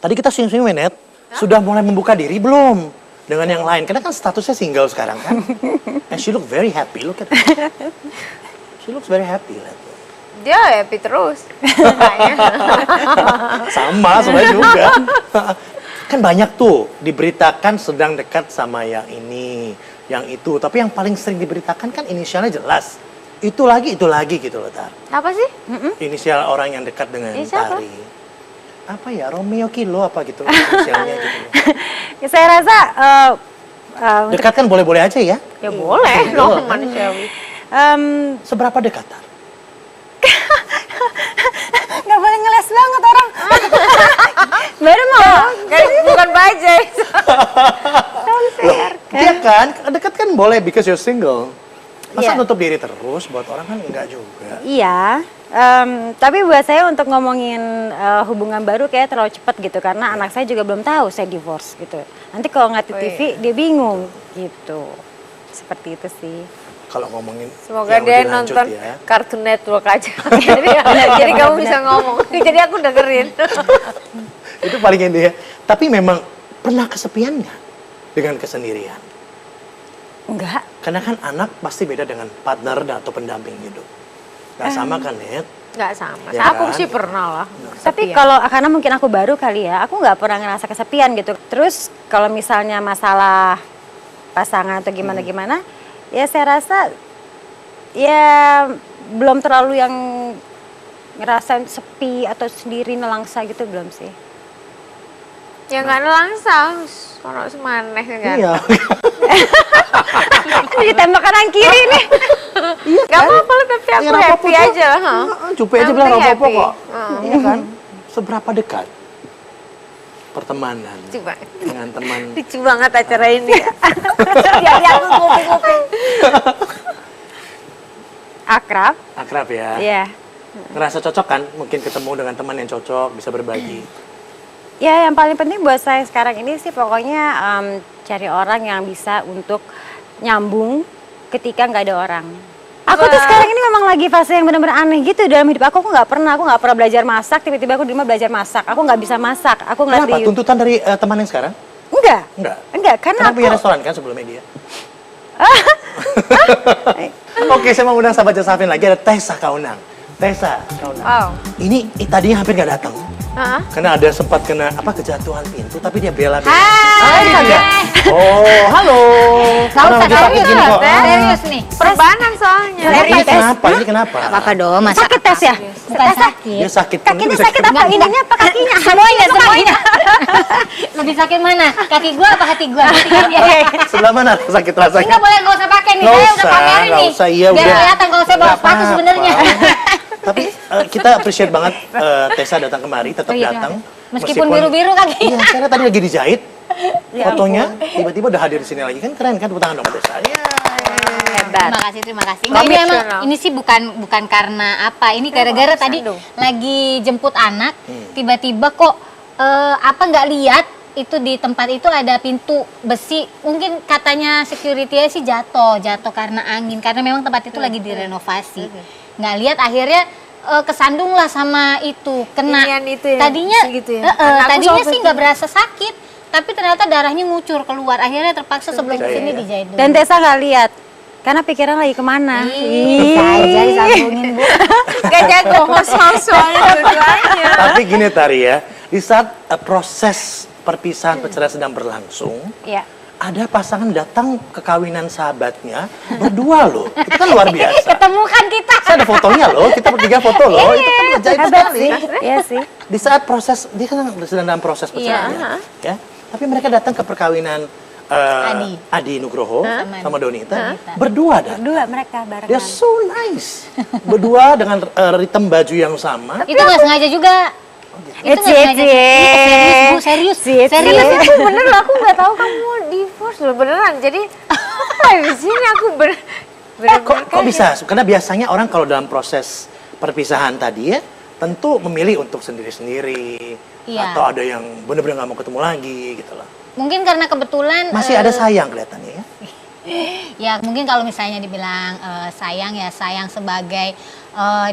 Tadi kita swing-swing Net, sudah mulai membuka diri belum? Dengan yang lain, karena kan statusnya single sekarang kan. And she look very happy, look at her. She looks very happy. Lihat. Dia happy terus. Sama, sebenarnya juga. Kan banyak tuh diberitakan sedang dekat sama yang ini, yang itu. Tapi yang paling sering diberitakan kan inisialnya jelas. Itu lagi gitu loh, Tar. Apa sih? Inisial orang yang dekat dengan Siapa? Tari. Apa ya, Romeo Kilo apa gitu inisialnya gitu loh. Saya rasa Dekat kan boleh-boleh aja ya? Ya boleh dong manusiawi. Seberapa dekat, Tar? nggak boleh ngeles banget orang. Baru mau. Bukan bajai. Loh, iya kan? Dekat kan boleh because you're single. Masa Iya. nutup diri terus buat orang kan enggak juga. Iya. Tapi buat saya untuk ngomongin hubungan baru kayak terlalu cepat gitu karena anak saya juga belum tahu saya divorce gitu. Nanti kalau ngeliat di TV dia bingung gitu. Seperti itu sih. Kalau ngomongin Semoga yang dia lebih lanjut nonton ya. Cartoon Network aja. jadi kamu bisa ngomong. Jadi aku dengerin. Itu paling inti ya. Tapi memang pernah kesepian nggak dengan kesendirian? Enggak. Karena kan anak pasti beda dengan partner atau pendamping hidup. Nggak sama kan, Net? Nggak sama. Ya Aku kan? sih pernah lah. Tapi Kesepian. kalau karena mungkin aku baru kali ya, aku nggak pernah ngerasa kesepian gitu. Terus kalau misalnya masalah pasangan atau gimana-gimana, ya saya rasa ya belum terlalu yang ngerasain sepi atau sendiri nelangsa gitu belum sih. Ya nggak nelangsa. Kalau semaneh kan. Iya. Ditembak kanan kiri nih. Iya Gak apa-apa lah, tapi aku happy aja lah. Cupi aja Yang bilang penting apa-apa happy. kok. Iya kan? Seberapa dekat pertemanan Coba. dengan teman? Lucu banget acara ini. Jadi aku kuping-kuping. Akrab. Akrab ya? Iya. Ngerasa cocok kan? Mungkin ketemu dengan teman yang cocok, bisa berbagi. Ya yang paling penting buat saya sekarang ini sih pokoknya cari orang yang bisa untuk nyambung ketika nggak ada orang. Aku tuh sekarang ini memang lagi fase yang benar-benar aneh gitu dalam hidup aku. Aku nggak pernah belajar masak. Tiba-tiba aku di rumah belajar masak. Aku nggak bisa masak. Aku ngeliat Kenapa? di Tuntutan dari teman yang sekarang? Enggak. Enggak. Karena Karena aku punya restoran kan sebelumnya dia. Oke, saya mau undang sahabat Jasafin lagi, ada Tessa Kaunang. Tessa Kaunang. Wow. Ini tadinya hampir nggak datang. Hah? Karena ada sempat kena kejatuhan pintu, tapi dia bela. Hai, Oh, halo. Nggak Orang usah, lagi sakit serius gini loh, kok. serius nih. Perbanan soalnya. Ini kenapa? Ini kenapa? Apa dong, masa sakit tes ya? bukan sakit. Dia sakit. Kakinya Bisa sakit apa? Ininya apa kakinya? Semuanya. Lebih sakit mana? Kaki gua apa hati gua? Sebelah mana sakit rasanya? Enggak boleh, nggak usah pakai nih. Nggak Saya udah usah, pamerin nggak nih. usah, iya Biar udah. kelihatan kalau saya bawa Nggak sepatu apa-apa. sebenarnya. Tapi kita appreciate banget Tessa datang kemari, tetap Oh iya, datang. Meskipun biru-biru kaki. Iya, karena tadi lagi dijahit. Ya Fotonya tiba-tiba udah hadir di sini lagi, kan keren kan? Tepuk tangan dong Tessa. Iya. Hebat. Terima kasih. Enggak, ini emang ini sih bukan karena apa. Ini gara-gara tadi lagi jemput anak, tiba-tiba kok nggak lihat itu di tempat itu ada pintu besi. Mungkin katanya security-nya sih jatuh karena angin. Karena memang tempat itu lagi direnovasi. Nggak lihat akhirnya kesandung lah sama itu kena. Inian itu ya, Tadinya segitu ya? Anakku tadinya sobek sih nggak berasa sakit, tapi ternyata darahnya ngucur keluar. Akhirnya terpaksa sebelum kesini dijahit dulu. Dan Tessa nggak lihat. Karena pikiran lagi kemana? Bisa aja disambungin, Bu. Gak jago host-host soalnya dua-duanya. Tapi gini Tari ya, di saat proses perpisahan perceraian sedang berlangsung, Iya. ada pasangan datang ke kawinan sahabatnya berdua loh. Itu kan luar biasa. Ketemu kan kita. Saya ada fotonya loh, kita bertiga foto loh. Itu kan ajaib Hebat sekali. sih. Iya sih. Di saat proses, dia kan sedang dalam proses perceraian. Ya. Tapi mereka datang ke perkawinan Adi Nugroho sama Donita. Berdua datang. Berdua mereka barengan. Dia so nice. Berdua dengan hitam baju yang sama. Itu nggak sengaja juga. Itu nggak sengaja. Serius, Bu, serius. Serius. Itu bener loh, aku nggak tahu kamu divorce loh beneran. Jadi di sini aku Kok bisa? Karena biasanya orang kalau dalam proses perpisahan tadi ya, tentu memilih untuk sendiri-sendiri. Iya. Atau ada yang benar-benar nggak mau ketemu lagi gitu loh. Mungkin karena kebetulan Masih ada sayang kelihatannya ya. ya mungkin kalau misalnya dibilang sayang ya sayang sebagai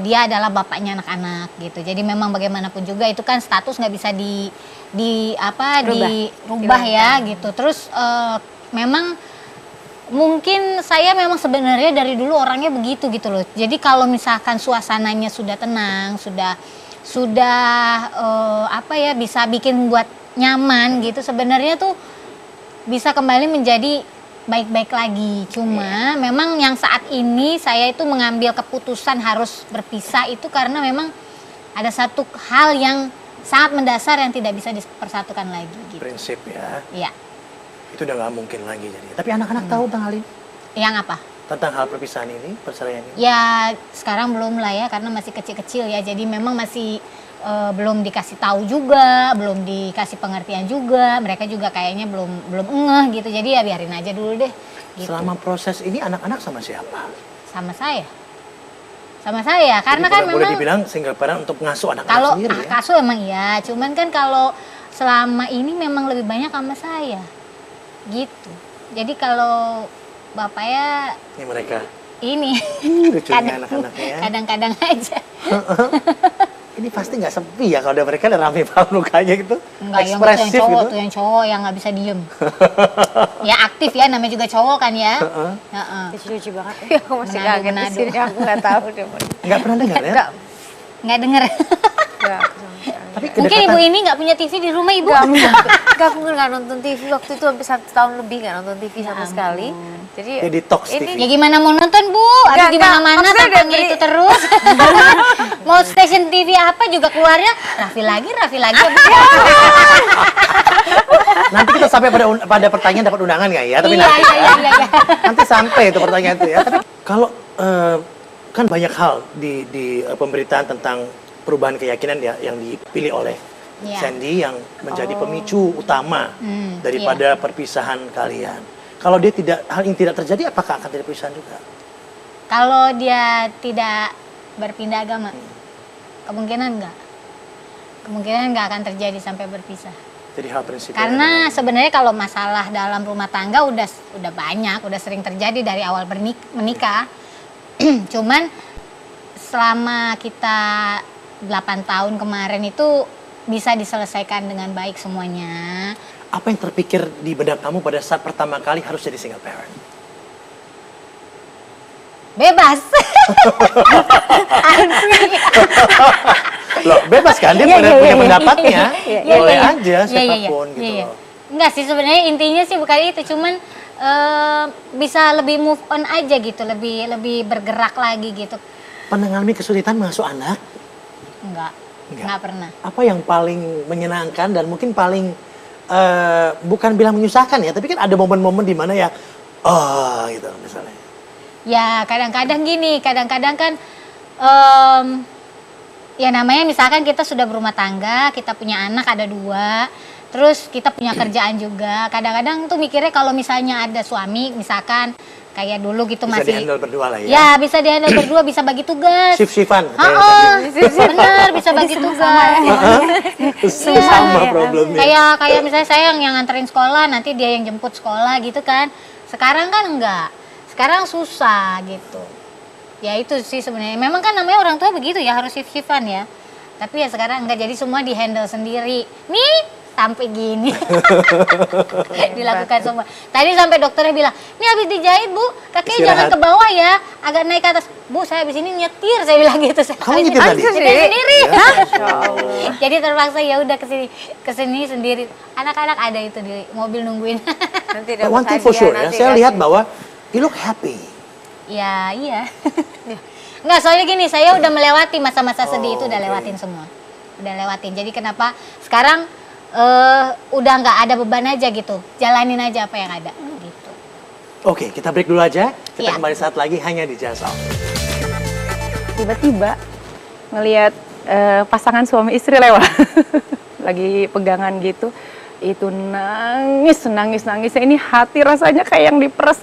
dia adalah bapaknya anak-anak gitu. Jadi memang bagaimanapun juga itu kan status nggak bisa dirubah ya gitu. Terus memang mungkin saya memang sebenarnya dari dulu orangnya begitu gitu loh. Jadi kalau misalkan suasananya sudah tenang, sudah bisa bikin buat nyaman gitu, sebenarnya tuh bisa kembali menjadi baik-baik lagi. Cuma memang yang saat ini saya itu mengambil keputusan harus berpisah itu karena memang ada satu hal yang sangat mendasar yang tidak bisa dipersatukan lagi gitu. Prinsip ya. Iya. Itu udah nggak mungkin lagi jadi. Tapi anak-anak tahu tentang hal ini? Yang apa? Tentang hal perpisahan ini, perceraian ini? Ya sekarang belum lah ya karena masih kecil-kecil ya. Jadi memang masih belum dikasih tahu juga, belum dikasih pengertian juga. Mereka juga kayaknya belum ngeh gitu. Jadi ya biarin aja dulu deh. Gitu. Selama proses ini anak-anak sama siapa? Sama saya. Sama saya karena Jadi kan boleh memang dibilang single parent untuk ngasuh anak-anak kalau sendiri ya? asuh emang iya. Cuman kan kalau selama ini memang lebih banyak sama saya. Gitu. Jadi kalau bapaknya Ini mereka. ini Lucunya anak-anaknya ya. kadang-kadang aja. Ini pasti nggak sepi ya kalau ada mereka ada rame banget mukanya gitu. Enggak, yang Ekspresif cowok gitu. tuh yang cowok yang nggak bisa diem. Ya aktif ya, namanya juga cowok kan ya. Heeh. Lucu-lucu banget ya. Ya, aku masih Manado, kaget di Manado. sini, aku nggak tahu deh. Nggak pernah dengar ya? Nggak denger. Nggak, sama sekali. Tapi Mungkin ibu ini nggak punya TV di rumah ibu. Nggak, aku nggak nonton TV waktu itu hampir 1 tahun lebih nggak nonton TV sama ampun. sekali. Jadi Ya, detox ini TV. Ya gimana mau nonton bu? Ada Nggak, di mana-mana maksudnya tampangnya dari- itu terus. Mau stasiun TV apa juga keluarnya Raffi lagi. Nanti kita sampai pada pertanyaan dapat undangan nggak ya? Tapi Iya, nanti iya, ya. iya, iya. Nanti sampai itu pertanyaan itu ya. Tapi kalau kan banyak hal di pemberitaan tentang perubahan keyakinan ya yang dipilih oleh Iya. Sandy yang menjadi pemicu utama daripada iya. perpisahan kalian. Kalau dia hal ini tidak terjadi, apakah akan terjadi perpisahan juga? Kalau dia tidak berpindah agama, kemungkinan nggak akan terjadi sampai berpisah. Jadi hal prinsip. Karena sebenarnya kalau masalah dalam rumah tangga udah banyak, udah sering terjadi dari awal menikah. Cuman selama kita 8 tahun kemarin itu bisa diselesaikan dengan baik semuanya. apa yang terpikir di benak kamu pada saat pertama kali harus jadi single parent? Bebas. Loh, bebas kan? Dia punya pendapatnya. Iya, Boleh iya. aja Iya, iya, siapapun iya, gitu iya. loh. Enggak sih, sebenarnya intinya sih bukan itu, cuman bisa lebih move on aja gitu, lebih bergerak lagi gitu. Mengalami kesulitan mengasuh anak, Enggak pernah. apa yang paling menyenangkan dan mungkin paling bukan bilang menyusahkan ya, tapi kan ada momen-momen di mana ya, gitu misalnya. Ya kadang-kadang gini, kadang-kadang kan ya namanya misalkan kita sudah berumah tangga, kita punya anak ada 2, terus kita punya kerjaan juga. Kadang-kadang tuh mikirnya kalau misalnya ada suami, misalkan kayak dulu gitu Bisa masih di-handle berdua lah ya. ya bisa dihandle berdua, bisa bagi tugas. Shift-shiftan. Bener, bisa bagi tugas. Sama problemnya. Kayak misalnya saya yang nganterin sekolah, nanti dia yang jemput sekolah gitu kan. Sekarang kan enggak. Sekarang susah gitu. Ya itu sih sebenarnya. Memang kan namanya orang tua begitu ya, harus shift-shiftan ya. Tapi ya sekarang enggak, jadi semua di-handle sendiri. Nih, sampai gini. Dilakukan semua. Tadi sampai dokternya bilang, "Ini habis dijahit, Bu. Kakinya jangan Istirahat. ke bawah ya. Agak naik ke atas." "Bu, saya habis ini nyetir," saya bilang gitu. Kamu nyetir tadi? Nyetir sendiri. Ya. Jadi terpaksa ya udah kesini sendiri. Anak-anak ada itu di mobil nungguin. Nanti But dapat one thing for hadiah, sure ya, nanti saya kasih. lihat bahwa you look happy. Ya iya. Enggak, soalnya gini, saya udah melewati masa-masa sedih itu, udah oke. lewatin semua. Udah lewatin. Jadi kenapa sekarang udah nggak ada beban aja gitu. Jalanin aja apa yang ada gitu. Oke, kita break dulu aja. Kita Iya. kembali saat lagi hanya di Just Out. Tiba-tiba ngelihat pasangan suami istri lewat lagi pegangan gitu, itu nangis, ini hati rasanya kayak yang diperes.